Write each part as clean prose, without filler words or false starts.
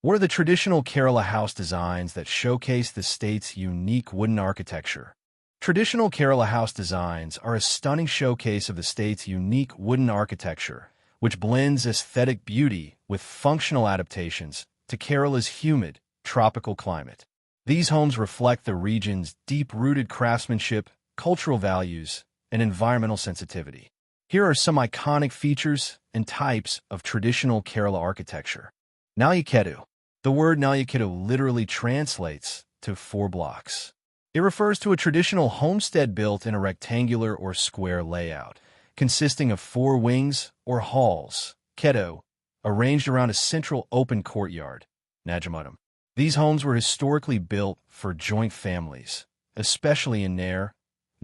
What are the traditional Kerala house designs that showcase the state's unique wooden architecture? Traditional Kerala house designs are a stunning showcase of the state's unique wooden architecture, which blends aesthetic beauty with functional adaptations to Kerala's humid, tropical climate. These homes reflect the region's deep-rooted craftsmanship, cultural values, and environmental sensitivity. Here are some iconic features and types of traditional Kerala architecture. Nalyaketu. The word Nalyaketu literally translates to 4 blocks. It refers to a traditional homestead built in a rectangular or square layout, consisting of 4 wings or halls, ketu, arranged around a central open courtyard, Najamutam. These homes were historically built for joint families, especially in Nair,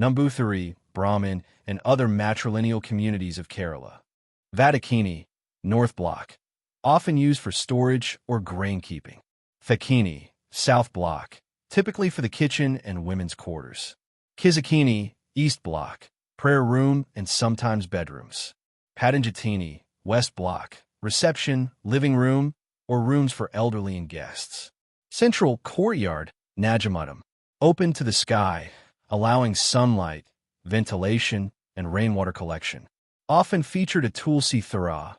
Nambuthiri, Brahmin, and other matrilineal communities of Kerala. Vadakini, North Block, often used for storage or grain keeping. Thakini, South Block, typically for the kitchen and women's quarters. Kizakini, East Block, prayer room and sometimes bedrooms. Padanjatini, West Block, reception, living room, or rooms for elderly and guests. Central Courtyard, Najamutam, open to the sky, allowing sunlight, ventilation, and rainwater collection. Often featured a Tulsi Thara,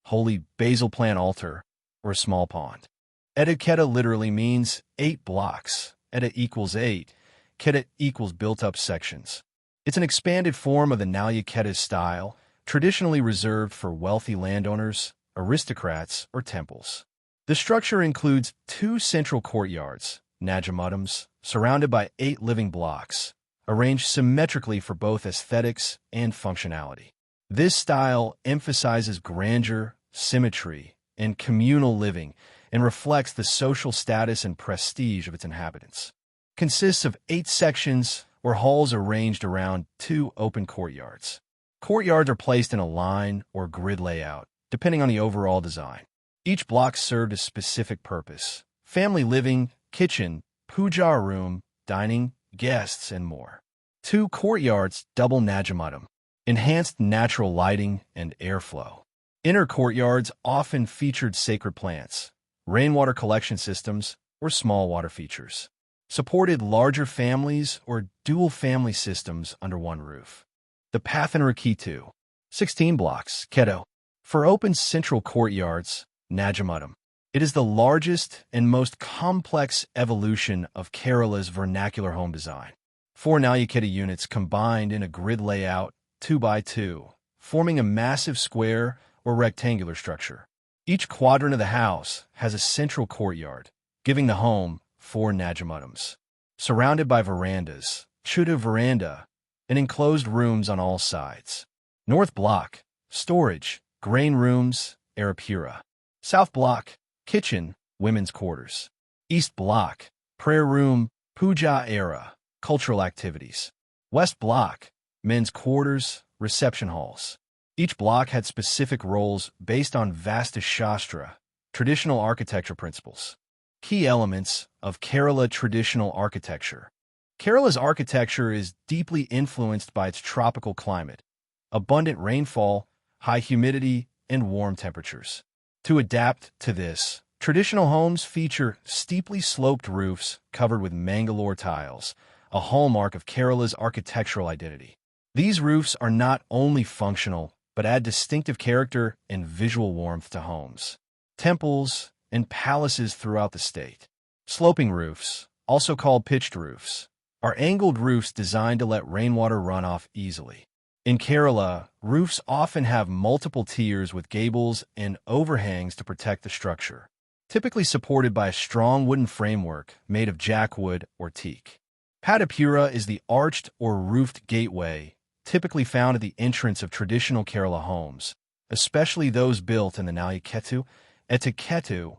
holy basil plant altar, or a small pond. Edaketa literally means 8 blocks. Eda equals 8. Keta equals built-up sections. It's an expanded form of the Nalyaketa style, traditionally reserved for wealthy landowners, aristocrats, or temples. The structure includes 2 central courtyards, Najamutams, surrounded by 8 living blocks, arranged symmetrically for both aesthetics and functionality. This style emphasizes grandeur, symmetry, and communal living, and reflects the social status and prestige of its inhabitants. Consists of 8 sections or halls arranged around 2 open courtyards. Courtyards are placed in a line or grid layout, depending on the overall design. Each block served a specific purpose: family living, kitchen, puja room, dining, guests, and more. 2 courtyards, double Najamutam, enhanced natural lighting and airflow. Inner courtyards often featured sacred plants, rainwater collection systems, or small water features. Supported larger families or dual family systems under one roof. The Pathanarakitu, 16 blocks, Keto, for open central courtyards, Najamutam. It is the largest and most complex evolution of Kerala's vernacular home design. 4 Nalyaketa units combined in a grid layout, 2 by 2, forming a massive square or rectangular structure. Each quadrant of the house has a central courtyard, giving the home 4 Najamutams. Surrounded by verandas, Chuda veranda, and enclosed rooms on all sides. North Block, storage, grain rooms, Arapura. South Block, kitchen, women's quarters. East Block, prayer room, puja era, cultural activities. West Block, men's quarters, reception halls. Each block had specific roles based on Vastu Shastra, traditional architecture principles. Key elements of Kerala traditional architecture. Kerala's architecture is deeply influenced by its tropical climate, abundant rainfall, high humidity, and warm temperatures. To adapt to this, traditional homes feature steeply sloped roofs covered with Mangalore tiles, a hallmark of Kerala's architectural identity. These roofs are not only functional, but add distinctive character and visual warmth to homes, temples, and palaces throughout the state. Sloping roofs, also called pitched roofs, are angled roofs designed to let rainwater run off easily. In Kerala, roofs often have multiple tiers with gables and overhangs to protect the structure, typically supported by a strong wooden framework made of jackwood or teak. Padapura is the arched or roofed gateway, typically found at the entrance of traditional Kerala homes, especially those built in the Nalyaketu, Etaketu,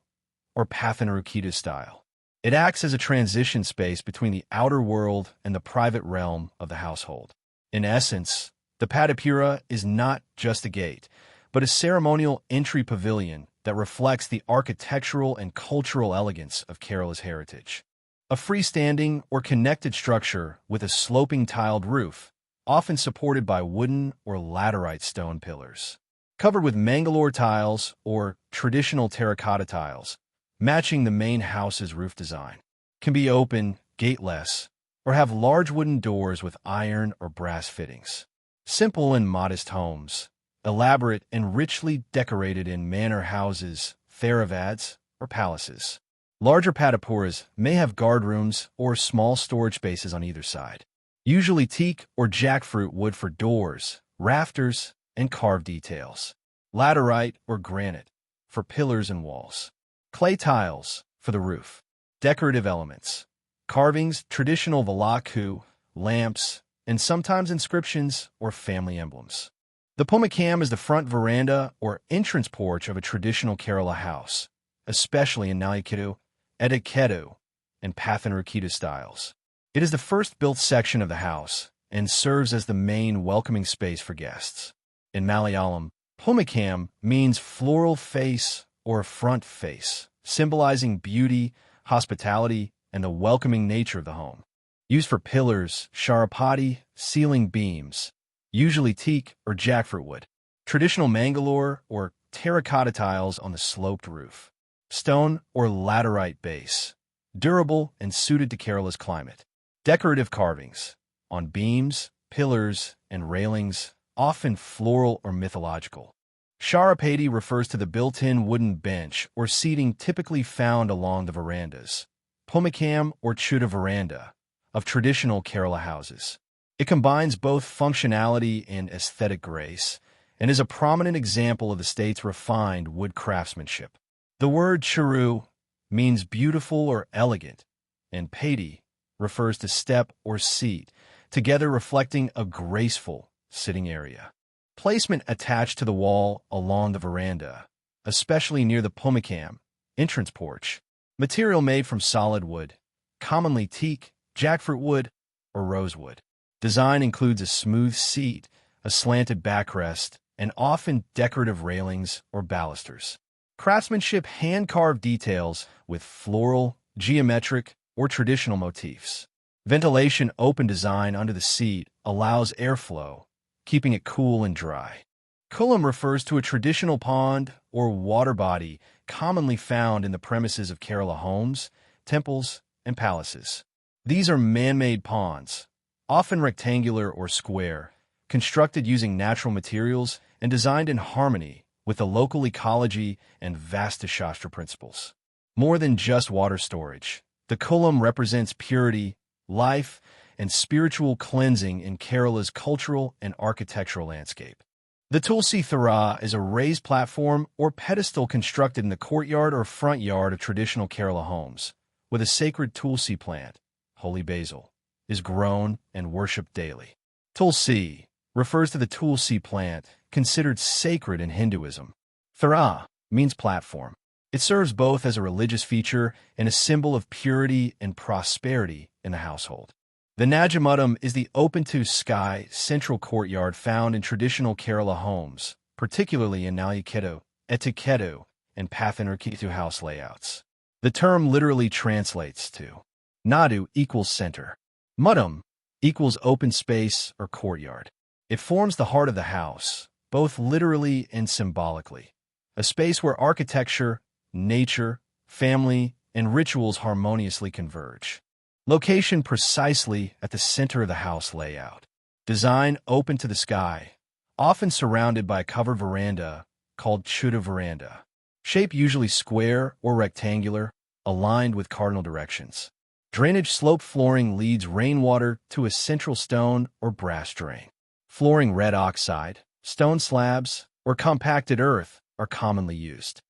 or Pathanarukita style. It acts as a transition space between the outer world and the private realm of the household. In essence, the Padapura is not just a gate, but a ceremonial entry pavilion that reflects the architectural and cultural elegance of Kerala's heritage. A freestanding or connected structure with a sloping tiled roof, often supported by wooden or laterite stone pillars. Covered with Mangalore tiles or traditional terracotta tiles, matching the main house's roof design. Can be open, gateless, or have large wooden doors with iron or brass fittings. Simple and modest homes, elaborate and richly decorated in manor houses, theravads, or palaces. Larger patapuras may have guardrooms or small storage spaces on either side. Usually teak or jackfruit wood for doors, rafters, and carved details. Laterite or granite for pillars and walls. Clay tiles for the roof. Decorative elements. Carvings, traditional valaku, lamps, and sometimes inscriptions or family emblems. The pumikam is the front veranda or entrance porch of a traditional Kerala house, especially in Nalyakidu, Edikedu, and Pathanamthitta styles. It is the first built section of the house and serves as the main welcoming space for guests. In Malayalam, pumikam means floral face or front face, symbolizing beauty, hospitality, and the welcoming nature of the home. Used for pillars, sharapati, ceiling beams, usually teak or jackfruit wood. Traditional Mangalore or terracotta tiles on the sloped roof. Stone or laterite base, durable and suited to Kerala's climate. Decorative carvings on beams, pillars, and railings, often floral or mythological. Sharapati refers to the built-in wooden bench or seating typically found along the verandas. Pumikam or Chuda veranda of traditional Kerala houses. It combines both functionality and aesthetic grace and is a prominent example of the state's refined wood craftsmanship. The word chiru means beautiful or elegant, and pati refers to step or seat, together reflecting a graceful sitting area. Placement attached to the wall along the veranda, especially near the pumikam entrance porch. Material made from solid wood, commonly teak, jackfruit wood, or rosewood. Design includes a smooth seat, a slanted backrest, and often decorative railings or balusters. Craftsmanship hand-carved details with floral, geometric, or traditional motifs. Ventilation open design under the seat allows airflow, keeping it cool and dry. Kulam refers to a traditional pond or water body commonly found in the premises of Kerala homes, temples, and palaces. These are man-made ponds, often rectangular or square, constructed using natural materials and designed in harmony with the local ecology and Vastasthastra principles. More than just water storage, the kulam represents purity, life, and spiritual cleansing in Kerala's cultural and architectural landscape. The Tulsi Thara is a raised platform or pedestal constructed in the courtyard or front yard of traditional Kerala homes, with a sacred Tulsi plant, holy basil, is grown and worshipped daily. Tulsi refers to the Tulsi plant, considered sacred in Hinduism. Thara means platform. It serves both as a religious feature and a symbol of purity and prosperity in the household. The Najamuddam is the open-to-sky central courtyard found in traditional Kerala homes, particularly in Nalyakidu, Etikedu, and Pathanamthitta house layouts. The term literally translates to Nadu equals center. Muddam equals open space or courtyard. It forms the heart of the house, both literally and symbolically, a space where architecture, nature, family, and rituals harmoniously converge. Location precisely at the center of the house layout. Design open to the sky, often surrounded by a covered veranda called Chuda veranda. Shape usually square or rectangular, aligned with cardinal directions. Drainage slope flooring leads rainwater to a central stone or brass drain. Flooring red oxide, stone slabs, or compacted earth are commonly used.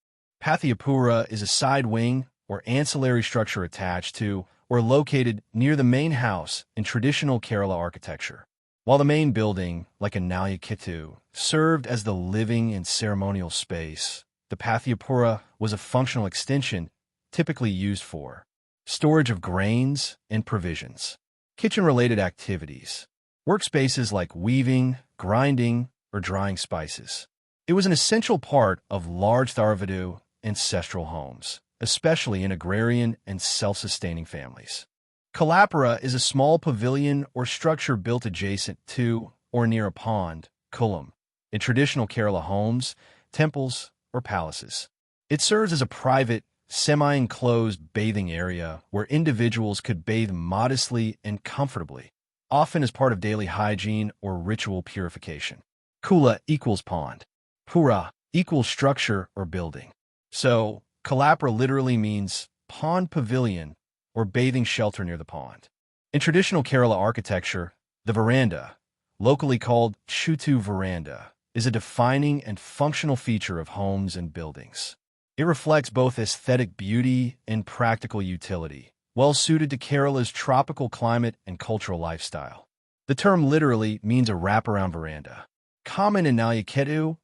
Pathiapura is a side wing or ancillary structure attached to or located near the main house in traditional Kerala architecture. While the main building, like a Nalyakidu, served as the living and ceremonial space, the Pathiapura was a functional extension typically used for storage of grains and provisions, kitchen-related activities, workspaces like weaving, grinding, or drying spices. It was an essential part of large Tharavadu ancestral homes, especially in agrarian and self-sustaining families. Kalapura is a small pavilion or structure built adjacent to or near a pond, kulam, in traditional Kerala homes, temples, or palaces. It serves as a private, semi-enclosed bathing area where individuals could bathe modestly and comfortably, often as part of daily hygiene or ritual purification. Kula equals pond. Pura equals structure or building. So, Kalapra literally means pond pavilion or bathing shelter near the pond. In traditional Kerala architecture, the veranda, locally called Chutu veranda, is a defining and functional feature of homes and buildings. It reflects both aesthetic beauty and practical utility, well suited to Kerala's tropical climate and cultural lifestyle. The term literally means a wraparound veranda. Common in Nayakettu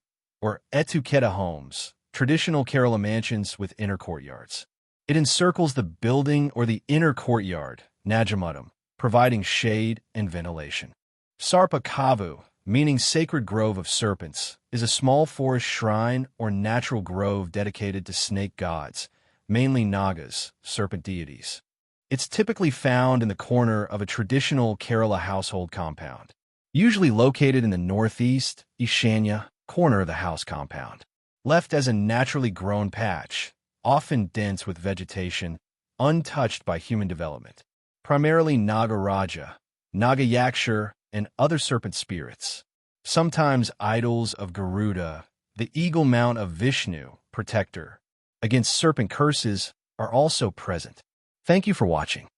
or Etuketa homes, traditional Kerala mansions with inner courtyards. It encircles the building or the inner courtyard, Najamuddam, providing shade and ventilation. Sarpa Kavu, meaning sacred grove of serpents, is a small forest shrine or natural grove dedicated to snake gods, mainly Nagas, serpent deities. It's typically found in the corner of a traditional Kerala household compound, usually located in the northeast, Ishanya, corner of the house compound. Left as a naturally grown patch, often dense with vegetation, untouched by human development. Primarily Nagaraja, Nagayakshar, and other serpent spirits. Sometimes idols of Garuda, the eagle mount of Vishnu, protector, against serpent curses, are also present. Thank you for watching.